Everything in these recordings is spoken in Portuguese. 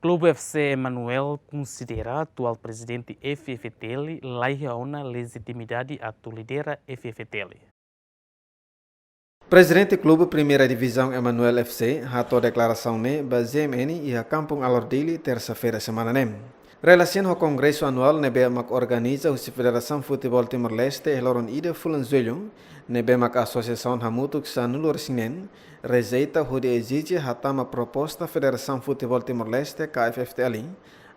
Clube FC Emanuel considera atual presidente FFTL laia uma legitimidade atu lidera FFTL. Presidente Clube Primeira Divisão Emanuel FC hatou declaração ne BZMN e a Kampung Alordili terça-feira semana nem. Relação ao Congresso Anual nebe mak organiza a Federação Futebol Timor-Leste eloron ida fulanzuelho nebe mak Associação Hamutuk Sanulur Sinen rejeita o de exige hatama proposta Federação Futebol Timor-Leste KFFTL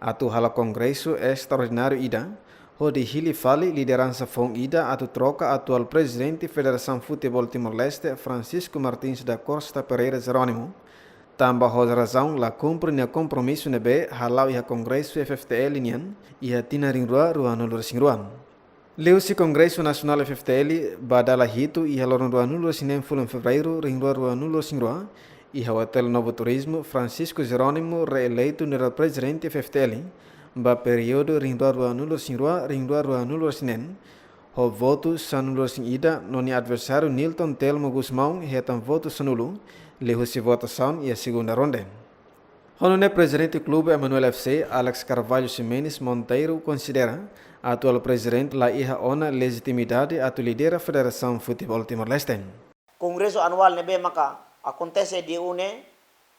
atu hala Congresso Extraordinário ida o de hili fali liderança fong ida atu troca atual presidente Federação Futebol Timor-Leste Francisco Martins da Costa Pereira Jerônimo. Tambah a razão la cumpre nia compromisso nebe halau iha Congresso FFTL nian iha tina ringrua ruanulur singruan. Leu-se Congresso Nacional FFTL badala hito iha lorun ruanulur sinem fulan fevereiro ringrua ruanulur singrua iha Hotel Novo Turismo Francisco Jerônimo reeleito nera presidente FFTL ba período ringrua ruanulur singrua ringrua ruanulur sinen ho voto sanulur sing ida noni adversário Nilton Telmo Guzmão hetan voto sanulu leu-se votação e a segunda ronda. O presidente do clube Emanuel FC, Alex Carvalho Ximenes Monteiro, considera a atual presidente la iha ona legitimidade atu lidera Federação Futebol Timor-Leste. Congresso anual nebe maka acontece de une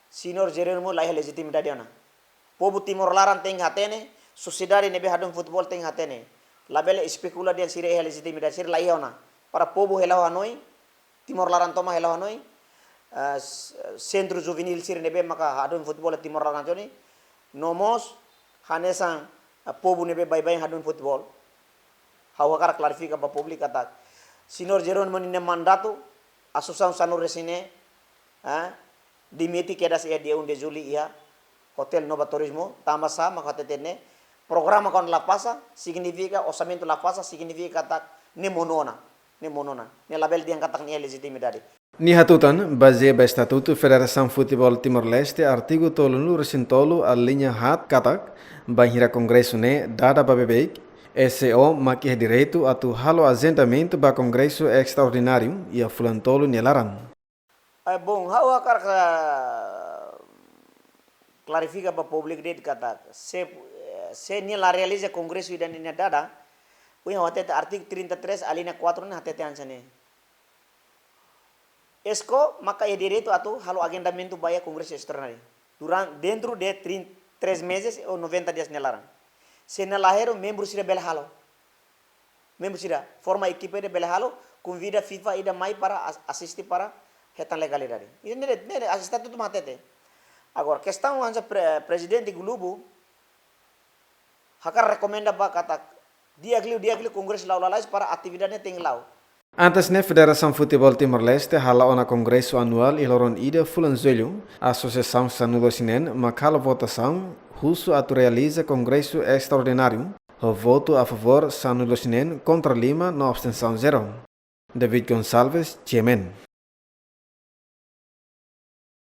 senior Jerônimo la iha legitimidade ona. Povo Timor-Laran tem hatene, sociedade nebe hadum futebol tem hatene. Labele especula dia sire iha legitimidade sire la iha ona. Para povo helau Hanoi, Timor-Laran toma helau Hanoi. Centro juvenil sir nebe maka hadun football Timor Leste nomos hanesan povo nebe bye hadun football hawakar clarifica ba public atak sinor Jeron menine mandato asociação sanur resine dimiti kedas ia dia unde juli ia hotel Nova Turismo tamasa maka tetene programa kon la pasa significa orçamento la pasa significa tak ne monona ne label dia katak ni legitimidade. Ni hatutan, base ba Estatuto Federação Futebol Timor-Leste, artigo tolo no recintolo a linha hat katak, bahira Congresso ne dada ba bebek, SO makih direito atu halo agendamento ba Congresso Extraordinário e a fulantolo nelaran. Bom, how akar clarifica ba public date katak, se ni la realiza Congresso ida ni dada, o artigo 33 a linha 4 na hatete ansane. Esco maka é direito a tu halo agendamento baya Congresso Extraordinário. Dentro de 3 meses ou 90 dias nelaran. Se nelahero membro sira bel halo. Membro sira forma equipe de bel halo convida FIFA ida mai para assistir para retan legalidade. Isso nele assistir tudo matete. Agora questão ansa presidente Globo hakar recomenda ba kata dia gli Congresso laulalais para atividade tem lau. Antes na Federação Futebol Timor-Leste hala na Congresso Anual e loron ida fulanzuelho, a Associação Sanudo Sinen makala votação, russo atu realiza Congresso Extraordinário, o voto a favor Sanudo Sinen contra Lima na abstenção 0. David Gonçalves, Yemen.